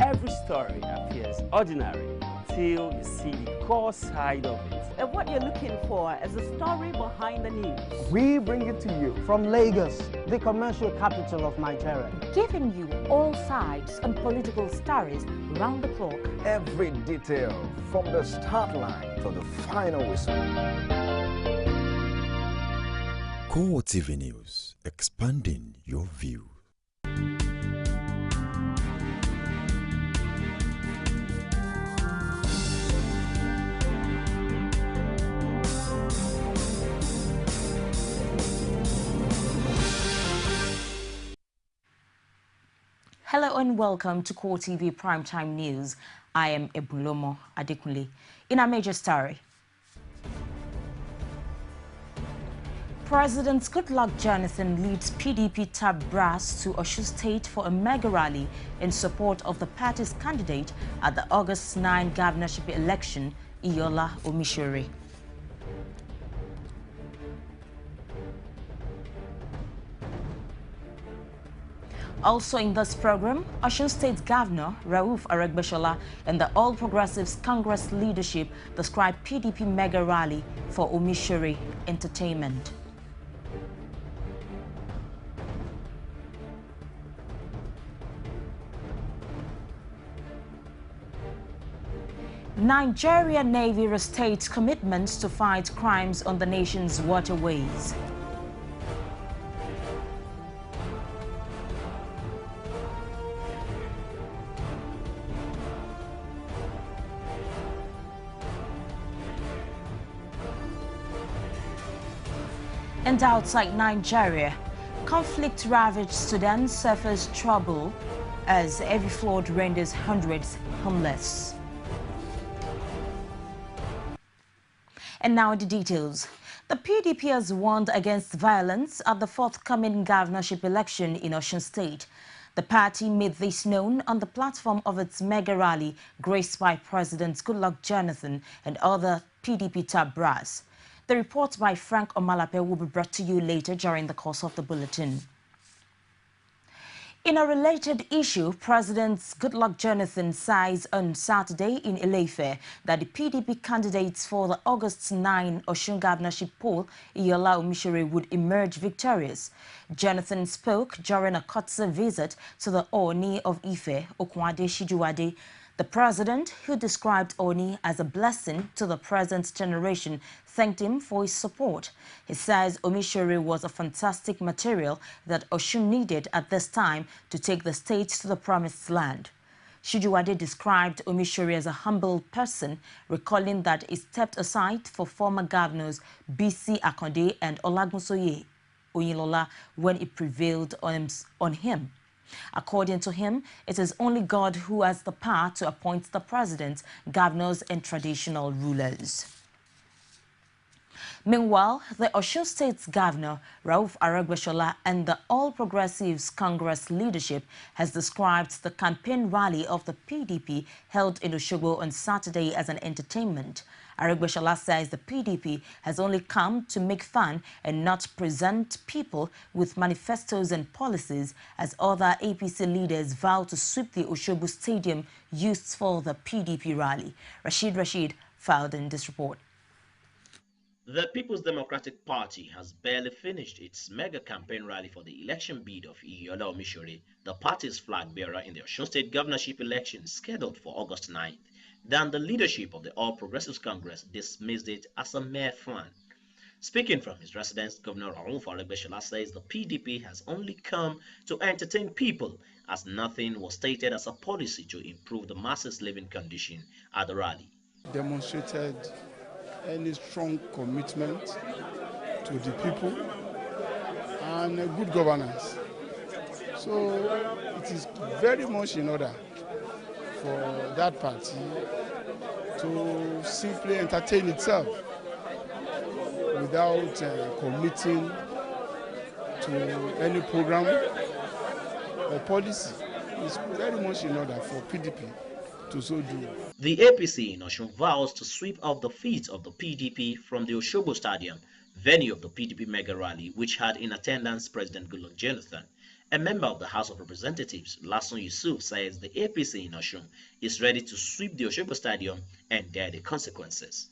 Every story appears ordinary till you see the core side of it. And what you're looking for is the story behind the news. We bring it to you from Lagos, the commercial capital of Nigeria. Giving you all sides and political stories round the clock. Every detail from the start line to the final whistle. CoreTV News, expanding your view. Hello and welcome to CoreTV Primetime News. I am Ebulomo Adekunle. In our major story, President Goodluck Jonathan leads PDP top brass to Osun State for a mega rally in support of the party's candidate at the August 9 governorship election, Iola Omishore. Also in this program, Osun State Governor Rauf Aregbesola and the All Progressives Congress leadership described PDP mega rally for Omishore entertainment. Nigeria Navy restates commitments to fight crimes on the nation's waterways. And outside Nigeria, conflict-ravaged Sudan suffers trouble as heavy flood renders hundreds homeless. And now the details. The PDP has warned against violence at the forthcoming governorship election in Osun State. The party made this known on the platform of its mega rally, graced by President Goodluck Jonathan and other PDP top brass. The report by Frank Omalape will be brought to you later during the course of the bulletin. In a related issue, President Goodluck Jonathan says on Saturday in Ile-Ife that the PDP candidates for the August 9 Osun governorship poll, Iola Omishore, would emerge victorious. Jonathan spoke during a courtesy visit to the Ooni of Ife, Okwade Shijuade. The president, who described Oni as a blessing to the present generation, thanked him for his support. He says Omishore was a fantastic material that Osun needed at this time to take the state to the promised land. Shijuade described Omishore as a humble person, recalling that he stepped aside for former governors B.C. Akande and Olagunsoye Oyinlola when he prevailed on him. According to him, it is only God who has the power to appoint the president, governors, and traditional rulers. Meanwhile, the Osun State's Governor, Rauf Aregbesola, and the All Progressives Congress leadership has described the campaign rally of the PDP held in Osogbo on Saturday as an entertainment. Aregbesola says the PDP has only come to make fun and not present people with manifestos and policies, as other APC leaders vow to sweep the Osogbo Stadium used for the PDP rally. Rashid filed in this report. The People's Democratic Party has barely finished its mega campaign rally for the election bid of Iyola Omishore, the party's flag bearer in the Osun State governorship election scheduled for August 9th. Then the leadership of the All Progressives Congress dismissed it as a mere fun. Speaking from his residence, Governor Rauf Aregbesola says the PDP has only come to entertain people, as nothing was stated as a policy to improve the masses' living condition at the rally. Demonstrated any strong commitment to the people and a good governance. So it is very much in order for that party to simply entertain itself without committing to any program or policy. It's very much in order for PDP to so do. The APC in Osun vows to sweep off the feet of the PDP from the Osogbo Stadium, venue of the PDP mega rally, which had in attendance President Goodluck Jonathan. A member of the House of Representatives, Lasun Yusuf, says the APC in Osun is ready to sweep the Osogbo Stadium and bear the consequences.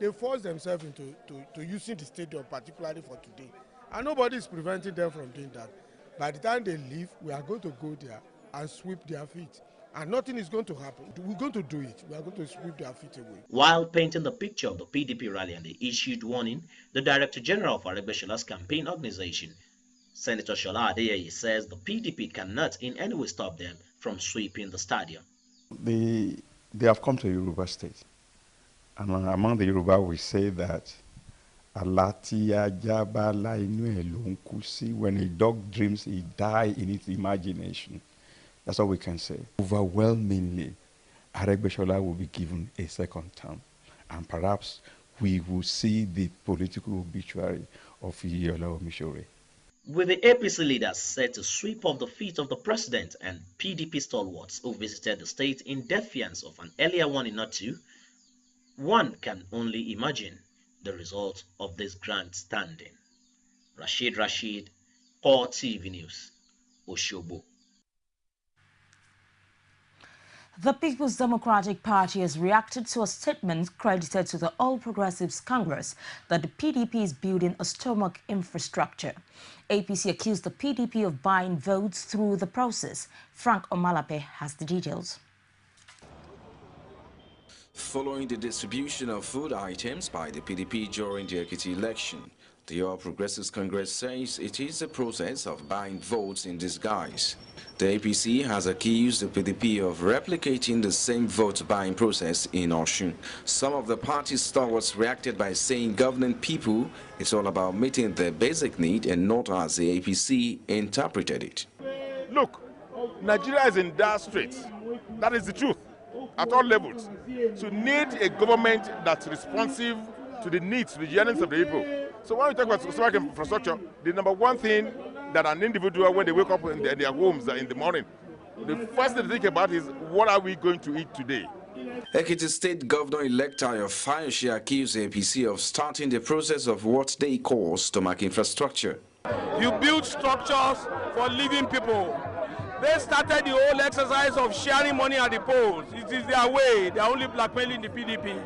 They force themselves into using the stadium, particularly for today, and nobody is preventing them from doing that. By the time they leave, we are going to go there and sweep their feet. And nothing is going to happen. We're going to do it. We are going to sweep their feet away. While painting the picture of the PDP rally and the issued warning, the Director General of Aregbesola's campaign organization, Senator Shola Adeyeye, says the PDP cannot in any way stop them from sweeping the stadium. They have come to Yoruba State. And among the Yoruba, we say that when a dog dreams, he dies in its imagination. That's all we can say. Overwhelmingly, Aregbesola will be given a second term. And perhaps we will see the political obituary of Iyola Omishore. With the APC leaders set to sweep off the feet of the president and PDP stalwarts who visited the state in defiance of an earlier warning not to, one can only imagine the result of this grandstanding. Rashid, CoreTV News, Osogbo. The People's Democratic Party has reacted to a statement credited to the All Progressives Congress that the PDP is building a stomach infrastructure. APC accused the PDP of buying votes through the process. Frank Omalape has the details. Following the distribution of food items by the PDP during the Ekiti election, the All Progressives Congress says it is a process of buying votes in disguise. The APC has accused the PDP of replicating the same vote-buying process in Osun. Some of the party's stalwarts reacted by saying governing people, it's all about meeting their basic need and not as the APC interpreted it. Look, Nigeria is in dire straits. That is the truth at all levels. So you need a government that's responsive to the needs, to the yearnings of the people. So when we talk about stomach infrastructure, the number one thing that an individual, when they wake up in their homes in the morning, the first thing they think about is, what are we going to eat today? Ekiti State Governor-elect Tayo Fayose accused the APC of starting the process of what they call stomach infrastructure. You build structures for living people. They started the whole exercise of sharing money at the polls. It is their way. They are only blackmailing the PDP.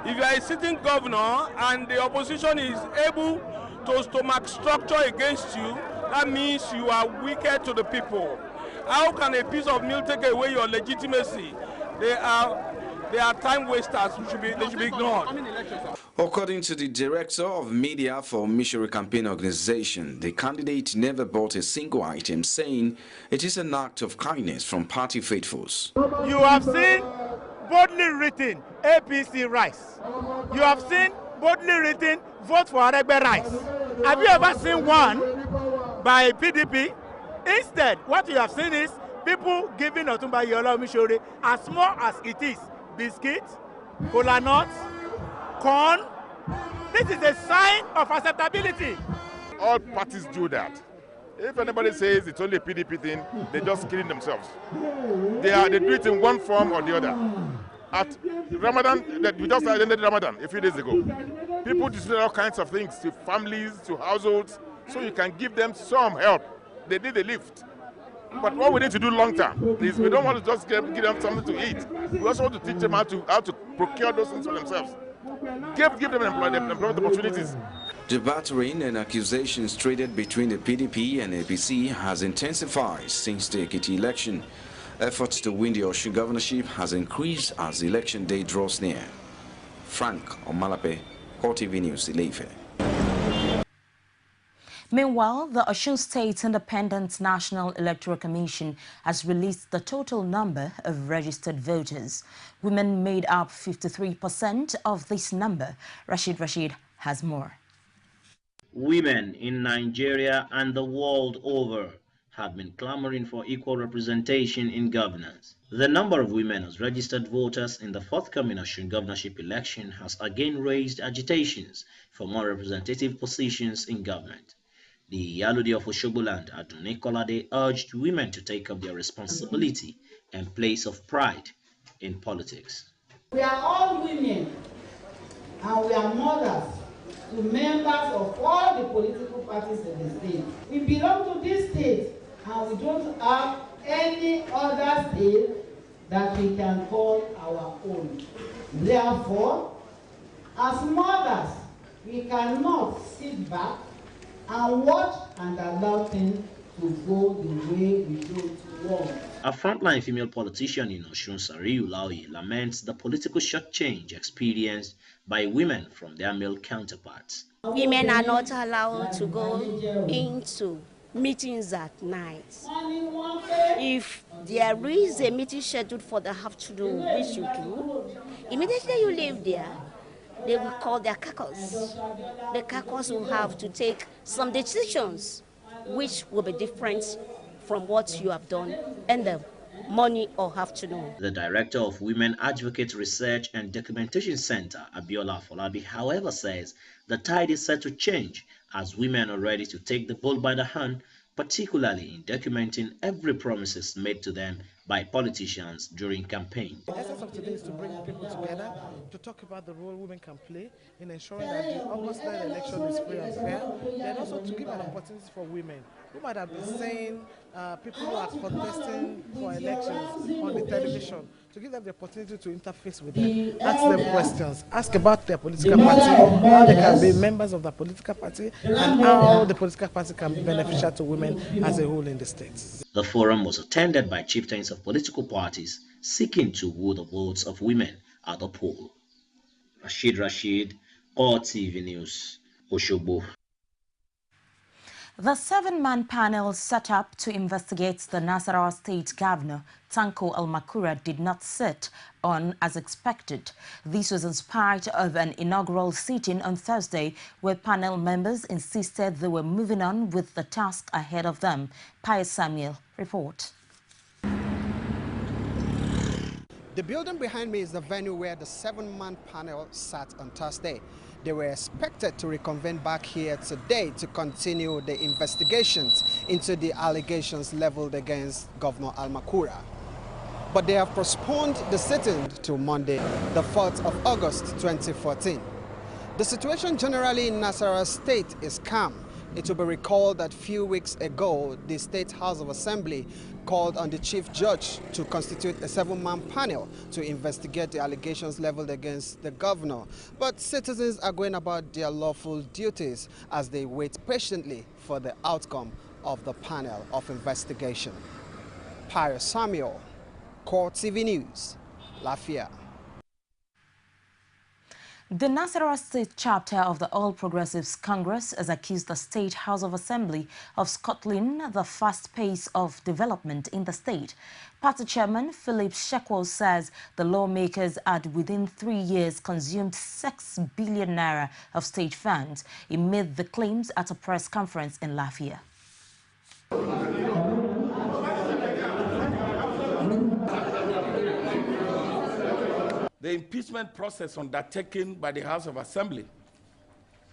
If you are a sitting governor and the opposition is able to stomach structure against you, that means you are wicked to the people. How can a piece of meal take away your legitimacy? They are time wasters. They should be ignored. According to the director of media for Omishore Campaign Organization, the candidate never bought a single item, saying it is an act of kindness from party faithfuls. You have seen boldly written APC rice. You have seen boldly written vote for Aregbe rice. Have you ever seen one by PDP? Instead, what you have seen is people giving Otunba Iyola Omishore as small as it is biscuits, cola nuts, corn. This is a sign of acceptability. All parties do that. If anybody says it's only a PDP thing, they're just killing themselves. They do it in one form or the other. At Ramadan, we just ended Ramadan a few days ago. People distribute all kinds of things to families, to households, so you can give them some help. They need a lift. But what we need to do long term is we don't want to just give them something to eat. We also want to teach them how to procure those things for themselves. Give them employment opportunities. The battering and accusations traded between the PDP and APC has intensified since the Ekiti election. Efforts to win the Osun governorship has increased as the election day draws near. Frank Omalape, CoreTV News, Ile-Ife. Meanwhile, the Osun State Independent National Electoral Commission has released the total number of registered voters. Women made up 53% of this number. Rashid has more. Women in Nigeria and the world over have been clamoring for equal representation in governance. The number of women as registered voters in the forthcoming Osun governorship election has again raised agitations for more representative positions in government. The Yaludi of Oshoboland, Adunni Kolade, urged women to take up their responsibility and place of pride in politics. We are all women and we are mothers to members of all the political parties in the state. We belong to this state and we don't have any other state that we can call our own. Therefore, as mothers, we cannot sit back and watch and allow things to go the way we don't want. A frontline female politician in Osun, Sariu Laoye, laments the political shortchange experienced by women from their male counterparts. Women are not allowed to go into meetings at night. If there is a meeting scheduled for the afternoon, which you do, immediately you leave there, they will call their caucus. The caucus will have to take some decisions which will be different from what you have done in the morning or afternoon. The director of Women Advocate Research and Documentation Center, Abiola Afolabi, however, says the tide is set to change as women are ready to take the bull by the hand, particularly in documenting every promises made to them by politicians during campaign. The essence of today is to bring people together to talk about the role women can play in ensuring that the August 9th election is free and fair, and also to give an opportunity for women who might have been saying people who are contesting for elections on the television, to give them the opportunity to interface with them, ask them questions, ask about their political party, how they can be members of the political party, and how the political party can be beneficial to women as a whole in the state. The forum was attended by chieftains of political parties seeking to woo the votes of women at the poll. Rashid, CoreTV News, Osogbo. The 7-man panel set up to investigate the Nasarawa State Governor, Tanko Almakura, did not sit on as expected. This was in spite of an inaugural sitting on Thursday where panel members insisted they were moving on with the task ahead of them. Pius Samuel reports. The building behind me is the venue where the 7-man panel sat on Thursday. They were expected to reconvene back here today to continue the investigations into the allegations leveled against Governor Almakura. But they have postponed the sitting to Monday, the 4th of August 2014. The situation generally in Nasarawa State is calm. It will be recalled that a few weeks ago, the State House of Assembly called on the Chief Judge to constitute a 7-man panel to investigate the allegations leveled against the governor. But citizens are going about their lawful duties as they wait patiently for the outcome of the panel of investigation. Pius Samuel, CoreTV News, Lafayette. The Nasarawa State chapter of the All Progressives Congress has accused the State House of Assembly of scuttling the fast pace of development in the state. Party chairman Philip Shekwol says the lawmakers had within 3 years consumed 6 billion naira of state funds. He made the claims at a press conference in Lafayette. The impeachment process undertaken by the House of Assembly.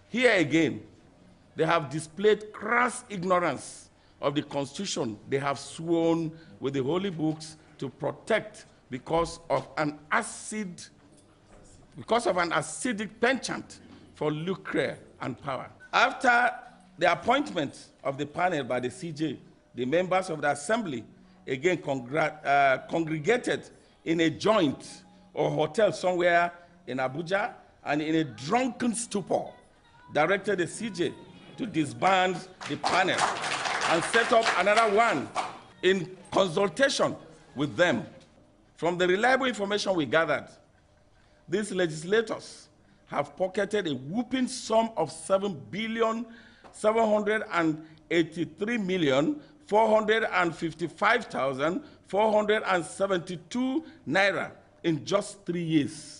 Here again, they have displayed crass ignorance of the Constitution they have sworn with the holy books to protect because of an acidic penchant for lucre and power. After the appointment of the panel by the CJ, the members of the Assembly again congregated in a joint or hotel somewhere in Abuja and in a drunken stupor, directed the CJ to disband the panel and set up another one in consultation with them. From the reliable information we gathered, these legislators have pocketed a whooping sum of 7,783,455,472 naira in just 3 years.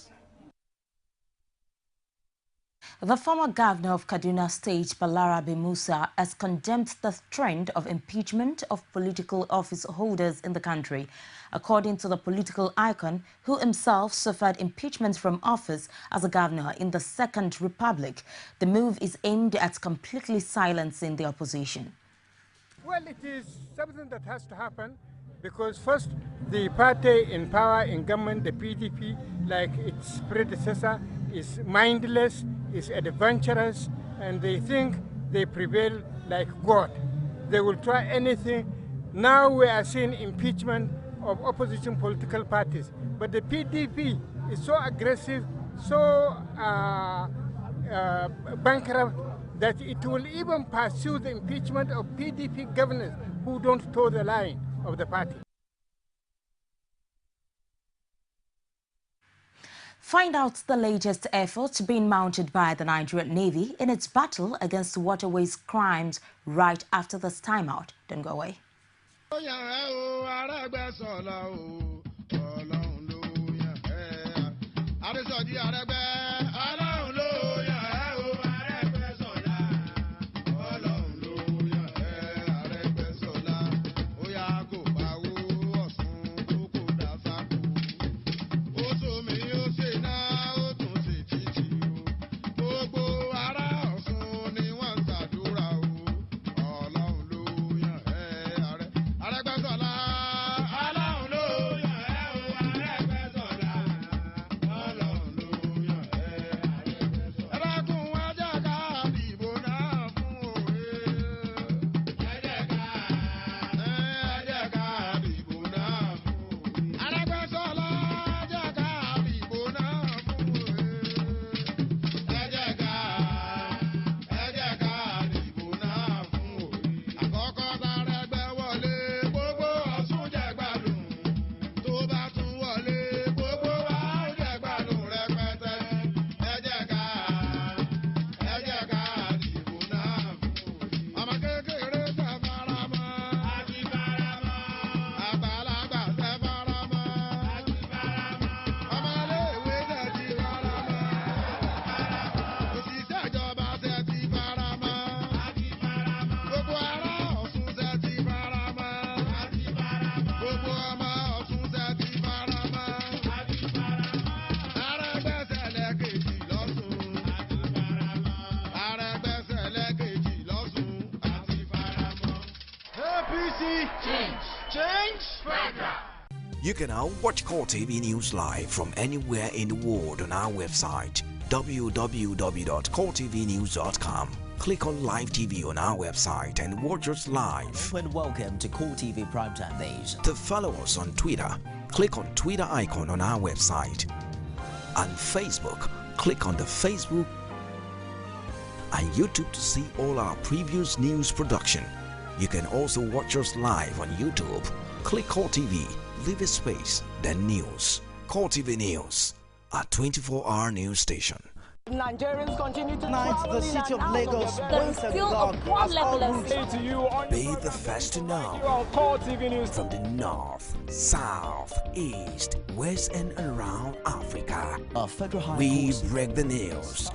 The former governor of Kaduna State, Balarabe Musa, has condemned the trend of impeachment of political office holders in the country. According to the political icon, who himself suffered impeachment from office as a governor in the Second Republic, the move is aimed at completely silencing the opposition. Well, it is something that has to happen because first, the party in power in government, the PDP, like its predecessor, is mindless, is adventurous, and they think they prevail like God. They will try anything. Now we are seeing impeachment of opposition political parties, but the PDP is so aggressive, so bankrupt, that it will even pursue the impeachment of PDP governors who don't toe the line of the party. Find out the latest efforts being mounted by the Nigerian Navy in its battle against waterways crimes right after this timeout. Don't go away. You can now watch CoreTV News live from anywhere in the world on our website www.coretvnews.com. Click on Live TV on our website and watch us live. And welcome to CoreTV Prime Time Days. To follow us on Twitter, click on Twitter icon on our website. On Facebook, click on the Facebook and YouTube to see all our previous news production. You can also watch us live on YouTube. Click CoreTV, leave a space, then News. CoreTV News, a 24-hour news station. Nigerians continue to tonight, the city of Lagos once again Be the first to know from the north, south, east, west, and around Africa. We break the news.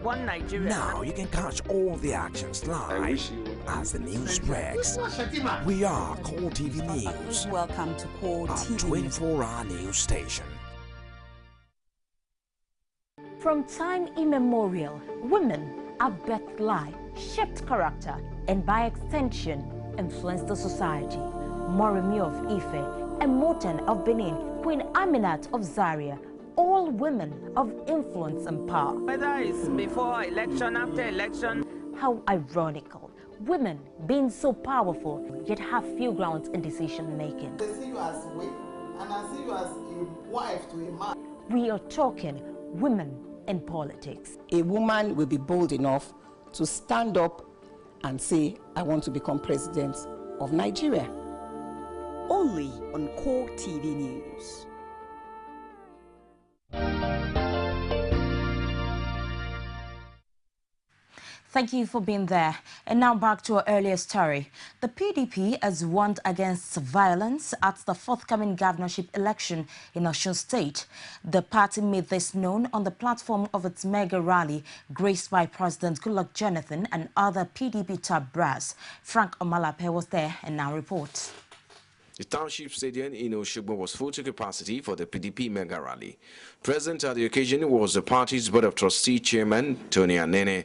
One Nigeria. Now you can catch all the actions live as the news breaks. We are CoreTV News. Welcome to CoreTV, a 24-hour news station. From time immemorial, women have birthed life, shaped character, and by extension, influenced the society. Moremi of Ife, Emotan of Benin, Queen Aminat of Zaria, all women of influence and power. Whether it's before election, after election. How ironical. Women being so powerful, yet have few grounds in decision making. They see you as a wife, and I see you as a wife to a man. We are talking women in politics. A woman will be bold enough to stand up and say, I want to become president of Nigeria. Only on CoreTV News. Thank you for being there. And now back to our earlier story. The PDP has warned against violence at the forthcoming governorship election in Osun State. The party made this known on the platform of its mega rally, graced by President Goodluck Jonathan and other PDP top brass. Frank Omalape was there and now reports. The township stadium in Oshogbo was full to capacity for the PDP mega rally. Present at the occasion was the party's Board of Trustee Chairman, Tony Anene,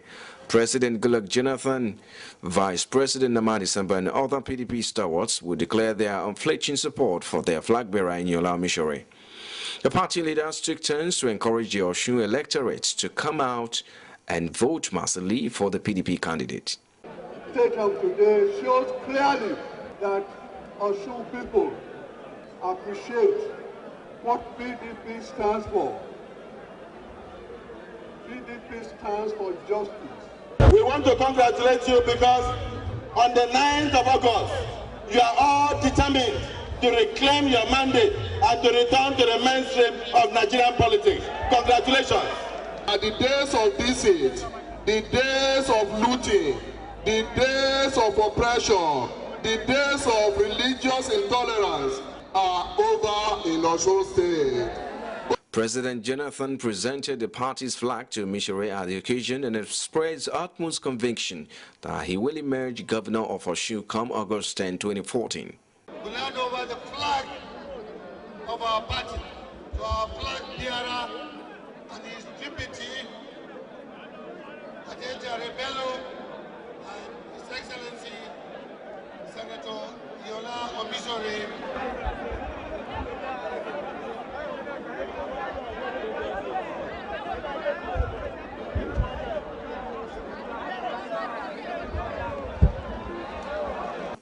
President Goodluck Jonathan, Vice President Namadi Samba, and other PDP stalwarts who declared their unflinching support for their flag bearer in Yola Mishore. The party leaders took turns to encourage the Osun electorate to come out and vote massively for the PDP candidate. The state of today shows clearly that Osun people appreciate what PDP stands for. PDP stands for justice. We want to congratulate you because on the 9th of August, you are all determined to reclaim your mandate and to return to the mainstream of Nigerian politics. Congratulations. At the days of deceit, the days of looting, the days of oppression, the days of religious intolerance are over in Osun State. President Jonathan presented the party's flag to Mishore at the occasion and expressed utmost conviction that he will emerge governor of Osun come August 10, 2014. We hand over the flag of our party to our flag bearer and his deputy, Adeja Rebello, and His Excellency Senator Yola Omishore.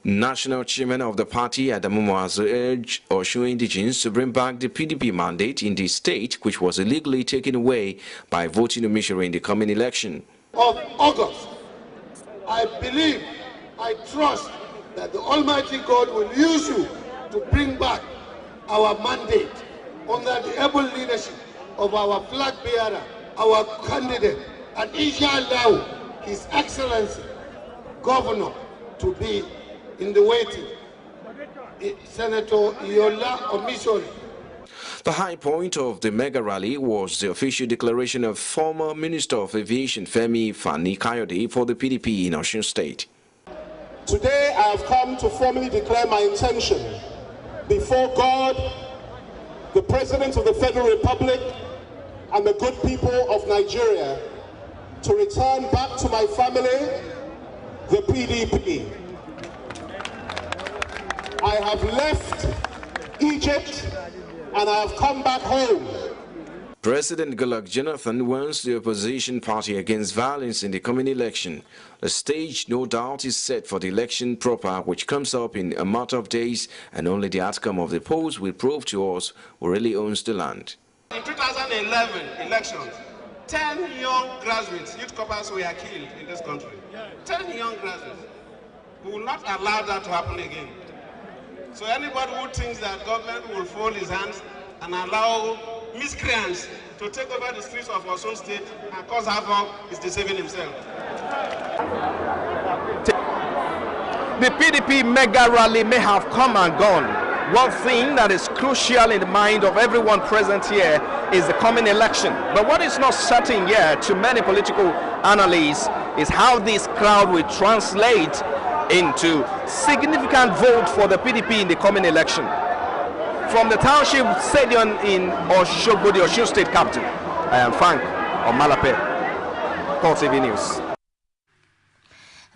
National chairman of the party, Adamu Muazu, urged Osun indigents to bring back the PDP mandate in the state, which was illegally taken away by voting Omishore in the coming election. Of August, I believe, I trust that the Almighty God will use you to bring back our mandate under the able leadership of our flag bearer, our candidate, and he shall allow His Excellency Governor to be in the waiting, Senator Yola Omishore. The high point of the mega rally was the official declaration of former Minister of Aviation Femi Fani-Kayode for the PDP in Osun State. Today I have come to formally declare my intention before God, the President of the Federal Republic, and the good people of Nigeria to return back to my family, the PDP. I have left Egypt and I have come back home. President Goodluck Jonathan warns the opposition party against violence in the coming election. The stage, no doubt, is set for the election proper, which comes up in a matter of days, and only the outcome of the polls will prove to us who really owns the land. In 2011 elections, 10 young graduates, youth corpers, were killed in this country. 10 young graduates. We will not allow that to happen again. So anybody who thinks that government will fold his hands and allow miscreants to take over the streets of Osun State and cause havoc is deceiving himself. The PDP mega rally may have come and gone. One thing that is crucial in the mind of everyone present here is the coming election. But what is not certain yet to many political analysts is how this crowd will translate into significant vote for the PDP in the coming election. From the township stadium in Oshogbo, the Osun State capital, I am Frank Omalape, CoreTV News.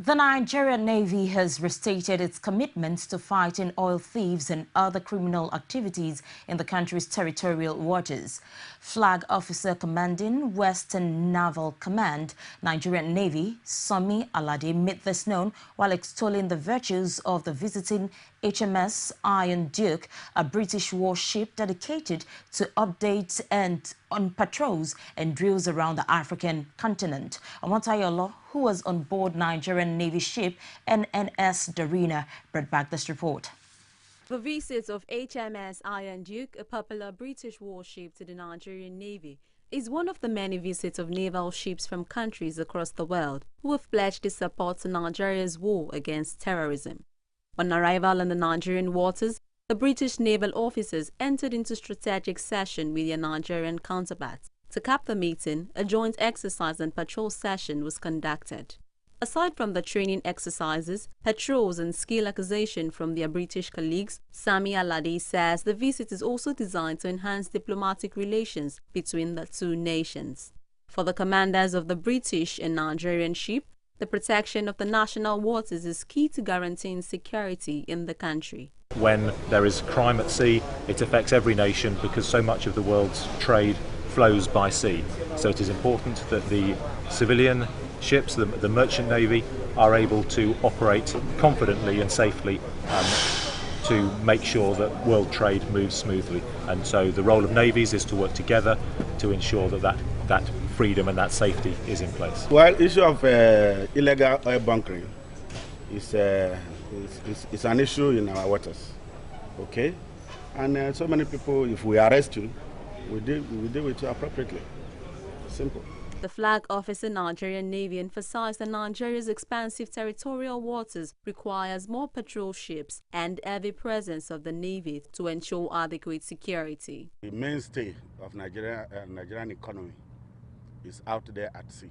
The Nigerian Navy has restated its commitment to fighting oil thieves and other criminal activities in the country's territorial waters. Flag Officer Commanding Western Naval Command, Nigerian Navy, Sami Alade, made this known while extolling the virtues of the visiting HMS Iron Duke, a British warship dedicated to update and on patrols and drills around the African continent. Amotayolo, who was on board Nigerian Navy ship NNS Darina, brought back this report. The visit of HMS Iron Duke, a popular British warship, to the Nigerian Navy is one of the many visits of naval ships from countries across the world who have pledged their support to Nigeria's war against terrorism. On arrival in the Nigerian waters, the British naval officers entered into strategic session with their Nigerian counterparts. To cap the meeting, a joint exercise and patrol session was conducted. Aside from the training exercises, patrols and skill acquisition from their British colleagues, Sami Alade says the visit is also designed to enhance diplomatic relations between the two nations. For the commanders of the British and Nigerian ship, the protection of the national waters is key to guaranteeing security in the country. When there is crime at sea, it affects every nation because so much of the world's trade flows by sea. So it is important that the civilian ships, the merchant navy, are able to operate confidently and safely to make sure that world trade moves smoothly. And so the role of navies is to work together to ensure that freedom and that safety is in place. Well, issue of illegal oil bunkering is an issue in our waters, okay? And so many people, if we arrest you, we deal with you appropriately. Simple. The flag officer Nigerian Navy emphasized that Nigeria's expansive territorial waters requires more patrol ships and heavy presence of the Navy to ensure adequate security. The mainstay of Nigerian economy is out there at sea,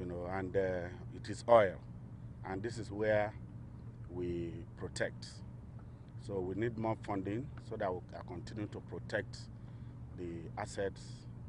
and it is oil, and this is where we protect. So we need more funding so that we can continue to protect the assets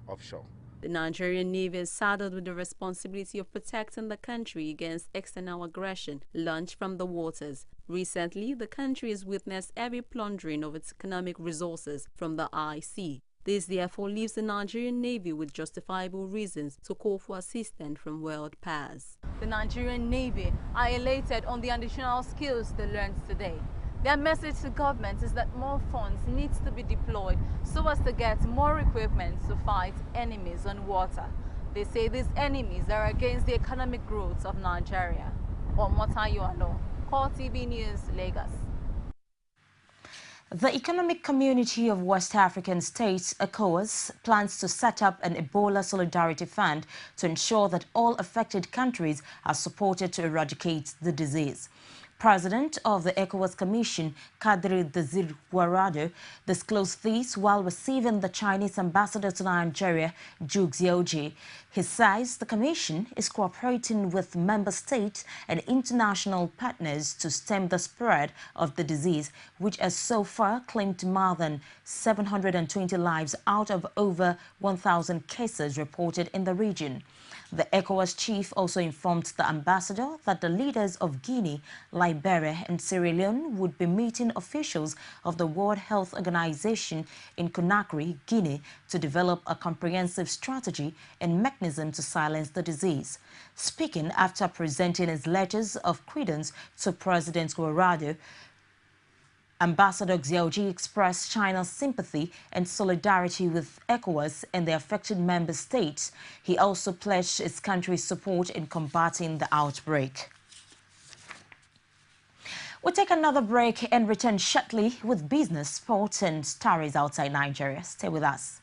offshore. The Nigerian Navy is saddled with the responsibility of protecting the country against external aggression launched from the waters. Recently, the country has witnessed heavy plundering of its economic resources from the high sea. This therefore leaves the Nigerian Navy with justifiable reasons to call for assistance from world powers. The Nigerian Navy are elated on the additional skills they learned today. Their message to government is that more funds need to be deployed so as to get more equipment to fight enemies on water. They say these enemies are against the economic growth of Nigeria. Omotayoalo, CoreTV News, Lagos. The Economic Community of West African States, ECOWAS, plans to set up an Ebola Solidarity Fund to ensure that all affected countries are supported to eradicate the disease. President of the ECOWAS Commission, Kadri Desir Guarado, disclosed this while receiving the Chinese ambassador to Nigeria, Zhu Xiaoji. He says the Commission is cooperating with member states and international partners to stem the spread of the disease, which has so far claimed more than 720 lives out of over 1,000 cases reported in the region. The ECOWAS chief also informed the ambassador that the leaders of Guinea, Liberia and Sierra Leone would be meeting officials of the World Health Organization in Conakry, Guinea, to develop a comprehensive strategy and mechanism to silence the disease. Speaking after presenting his letters of credence to President Guarado, Ambassador Xiaoji expressed China's sympathy and solidarity with ECOWAS and the affected member states. He also pledged his country's support in combating the outbreak. We'll take another break and return shortly with business, sports and stories outside Nigeria. Stay with us.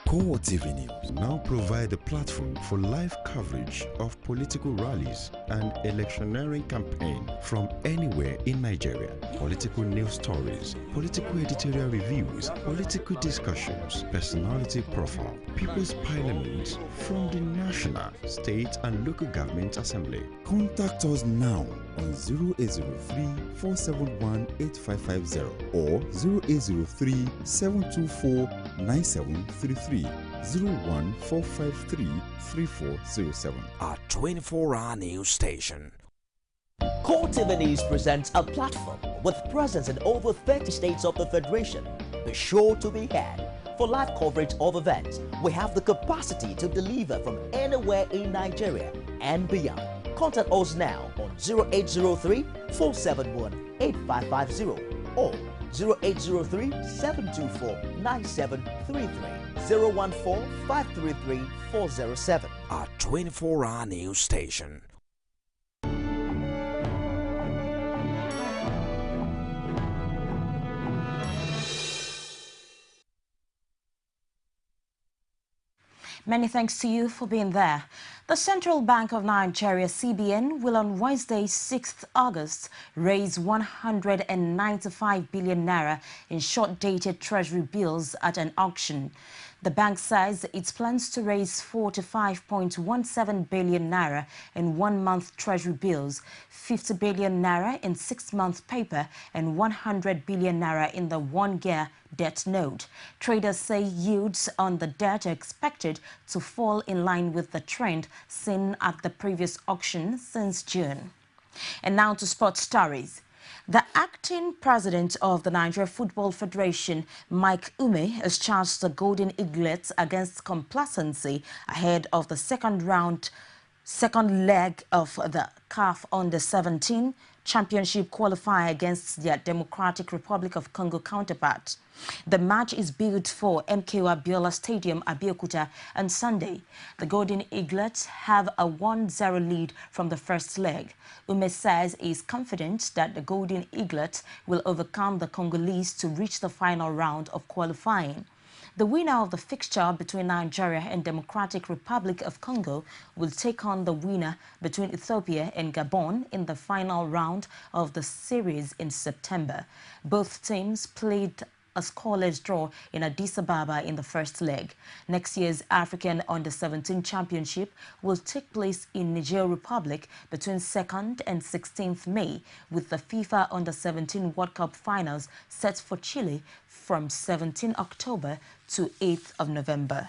CoreTV News now provide a platform for live coverage of political rallies and electioneering campaign from anywhere in Nigeria. Political news stories, political editorial reviews, political discussions, personality profile, People's Parliament from the National, State and Local Government Assembly. Contact us now on 0803-471-8550 or 0803-724-9733. 01453-3407. Our 24-hour news station. CoreTV News presents a platform with presence in over 30 states of the Federation. Be sure to be here. For live coverage of events, we have the capacity to deliver from anywhere in Nigeria and beyond. Contact us now on 0803-471-8550 or 0803-724-9733. 014-533-407. Our 24-hour news station. Many thanks to you for being there. The Central Bank of Nigeria, CBN, will on Wednesday, 6th August, raise 195 billion naira in short-dated treasury bills at an auction. The bank says it plans to raise 45.17 billion naira in one-month treasury bills, 50 billion naira in six-month paper, and 100 billion naira in the one-year debt note. Traders say yields on the debt are expected to fall in line with the trend seen at the previous auction since June. And now to sports stories. The acting president of the Nigeria Football Federation, Mike Ume, has charged the Golden Eaglets against complacency ahead of the second leg of the CAF Under-17 Championship qualifier against their Democratic Republic of Congo counterpart. The match is billed for MKO Abiola Stadium, Abeokuta, on Sunday. The Golden Eaglets have a 1-0 lead from the first leg. Ume says he is confident that the Golden Eaglets will overcome the Congolese to reach the final round of qualifying. The winner of the fixture between Nigeria and Democratic Republic of Congo will take on the winner between Ethiopia and Gabon in the final round of the series in September. Both teams played a scoreless draw in Addis Ababa in the first leg. Next year's African Under-17 Championship will take place in Niger Republic between 2nd and 16th May, with the FIFA Under-17 World Cup finals set for Chile from 17 October to 8th of November.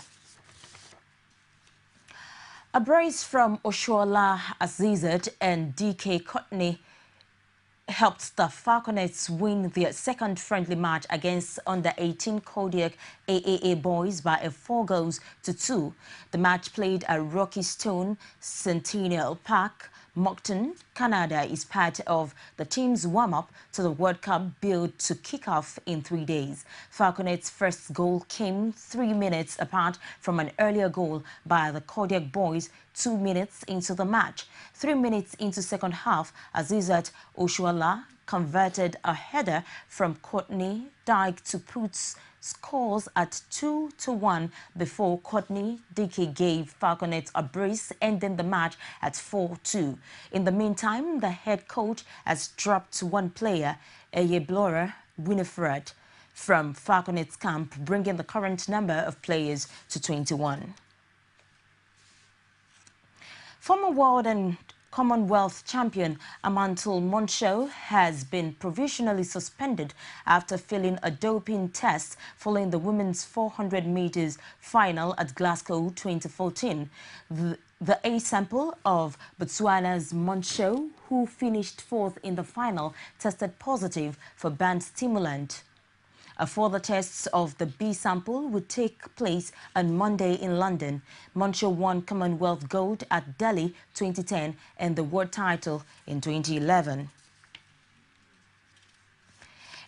A brace from Oshoala Azizat and DK Courtney helped the Falconets win their second friendly match against Under-18 Kodiak AAA boys by 4-2. The match played at Rocky Stone Centennial Park, Moncton, Canada, is part of the team's warm-up to the World Cup build to kick off in 3 days. Falconets' first goal came 3 minutes apart from an earlier goal by the Kodiak boys 2 minutes into the match. 3 minutes into second half, Azizat Oshoala converted a header from Courtney Dyke to put scores at 2-1 before Courtney Dickey gave Falconets a brace, ending the match at 4-2. In the meantime, the head coach has dropped one player, Eyeblora Winifred, from Falconets camp, bringing the current number of players to 21. Former world and Commonwealth champion Amantul Monsho has been provisionally suspended after failing a doping test following the women's 400 meters final at Glasgow 2014. The A sample of Botswana's Monsho, who finished 4th in the final, tested positive for banned stimulant. Further tests of the B sample would take place on Monday in London. Monsho won Commonwealth gold at Delhi 2010 and the world title in 2011.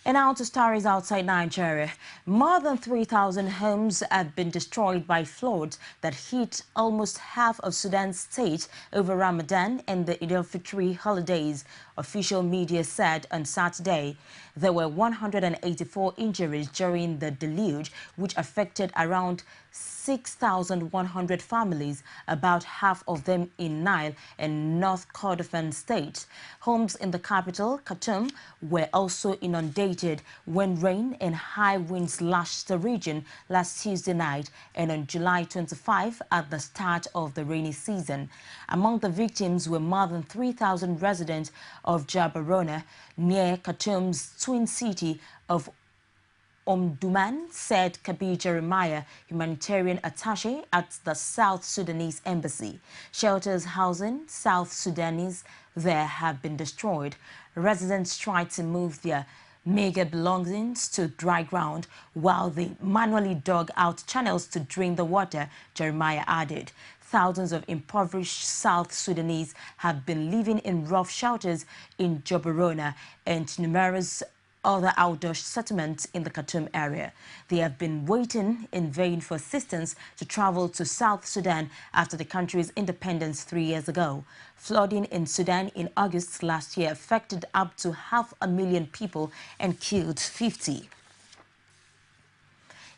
And now to stories outside Nigeria. More than 3,000 homes have been destroyed by floods that hit almost half of Sudan's state over Ramadan and the Eid al-Fitr holidays Official media said on Saturday there were 184 injuries during the deluge, which affected around 6,100 families, about half of them in Nile and North Kordofan state. Homes in the capital, Khartoum, were also inundated when rain and high winds lashed the region last Tuesday night and on July 25 at the start of the rainy season. Among the victims were more than 3,000 residents of Jabarona, near Khartoum's twin city of Omdurman, said Kabir Jeremiah, humanitarian attaché at the South Sudanese embassy. Shelters housing South Sudanese there have been destroyed. Residents tried to move their meager belongings to dry ground while they manually dug out channels to drain the water, Jeremiah added. Thousands of impoverished South Sudanese have been living in rough shelters in Jabarona and numerous other outdoor settlements in the Khartoum area. They have been waiting in vain for assistance to travel to South Sudan after the country's independence 3 years ago. Flooding in Sudan in August last year affected up to 500,000 people and killed 50.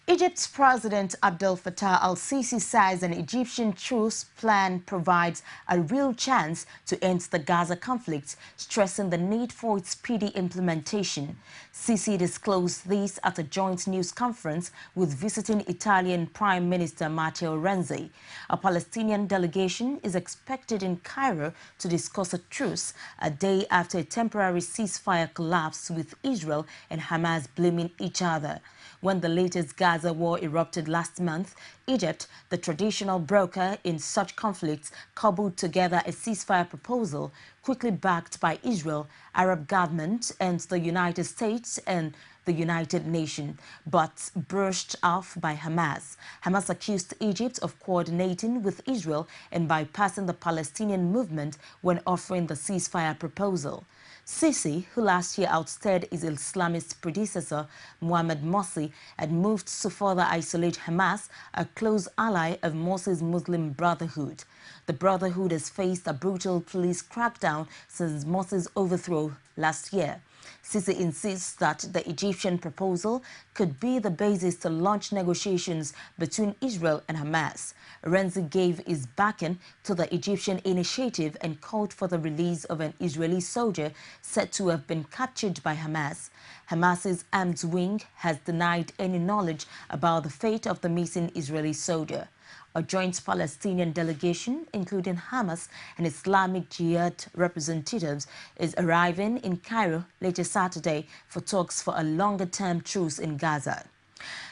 Egypt's President Abdel Fattah al-Sisi says an Egyptian truce plan provides a real chance to end the Gaza conflict, stressing the need for its speedy implementation. Sisi disclosed this at a joint news conference with visiting Italian Prime Minister Matteo Renzi. A Palestinian delegation is expected in Cairo to discuss a truce a day after a temporary ceasefire collapsed, with Israel and Hamas blaming each other. When the latest Gaza war erupted last month, Egypt, the traditional broker in such conflicts, cobbled together a ceasefire proposal, quickly backed by Israel, Arab government, and the United States and the United Nations, but brushed off by Hamas. Hamas accused Egypt of coordinating with Israel and bypassing the Palestinian movement when offering the ceasefire proposal. Sisi, who last year outstayed his Islamist predecessor, Mohamed Morsi, had moved to further isolate Hamas, a close ally of Morsi's Muslim Brotherhood. The Brotherhood has faced a brutal police crackdown since Morsi's overthrow last year. Sisi insists that the Egyptian proposal could be the basis to launch negotiations between Israel and Hamas. Renzi gave his backing to the Egyptian initiative and called for the release of an Israeli soldier said to have been captured by Hamas. Hamas's armed wing has denied any knowledge about the fate of the missing Israeli soldier. A joint Palestinian delegation, including Hamas and Islamic Jihad representatives, is arriving in Cairo later Saturday for talks for a longer-term truce in Gaza.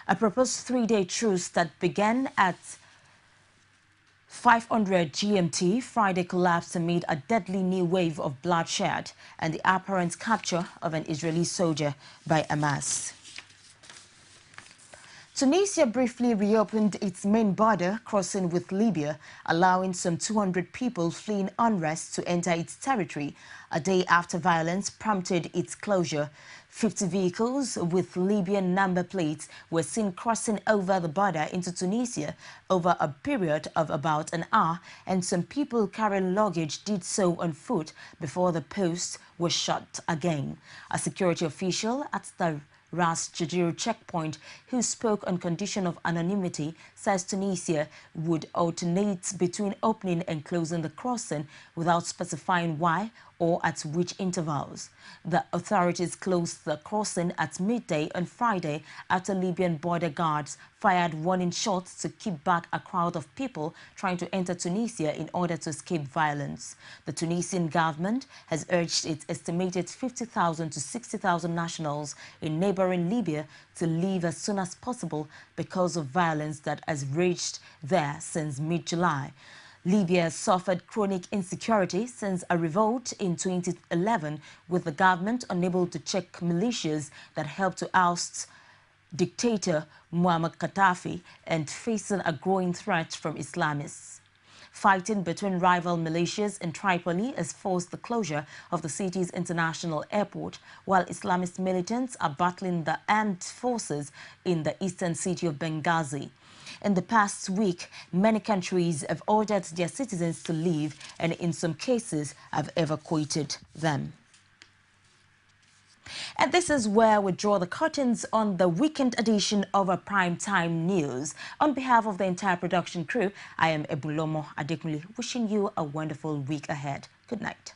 A proposed three-day truce that began at 500 GMT Friday collapsed amid a deadly new wave of bloodshed and the apparent capture of an Israeli soldier by Hamas. Tunisia briefly reopened its main border crossing with Libya, allowing some 200 people fleeing unrest to enter its territory, a day after violence prompted its closure. 50 vehicles with Libyan number plates were seen crossing over the border into Tunisia over a period of about an hour, and some people carrying luggage did so on foot before the posts were shut again. A security official at the Ras Jadiru checkpoint, who spoke on condition of anonymity, says Tunisia would alternate between opening and closing the crossing without specifying why or at which intervals. The authorities closed the crossing at midday on Friday after Libyan border guards fired warning shots to keep back a crowd of people trying to enter Tunisia in order to escape violence. The Tunisian government has urged its estimated 50,000 to 60,000 nationals in neighboring Libya to leave as soon as possible because of violence that has raged there since mid-July. Libya suffered chronic insecurity since a revolt in 2011, with the government unable to check militias that helped to oust dictator Muammar Gaddafi and facing a growing threat from Islamists. Fighting between rival militias in Tripoli has forced the closure of the city's international airport, while Islamist militants are battling the armed forces in the eastern city of Benghazi. In the past week, many countries have ordered their citizens to leave and in some cases have evacuated them. And this is where we draw the curtains on the weekend edition of our Primetime News. On behalf of the entire production crew, I am Ebulomo Adekunle, wishing you a wonderful week ahead. Good night.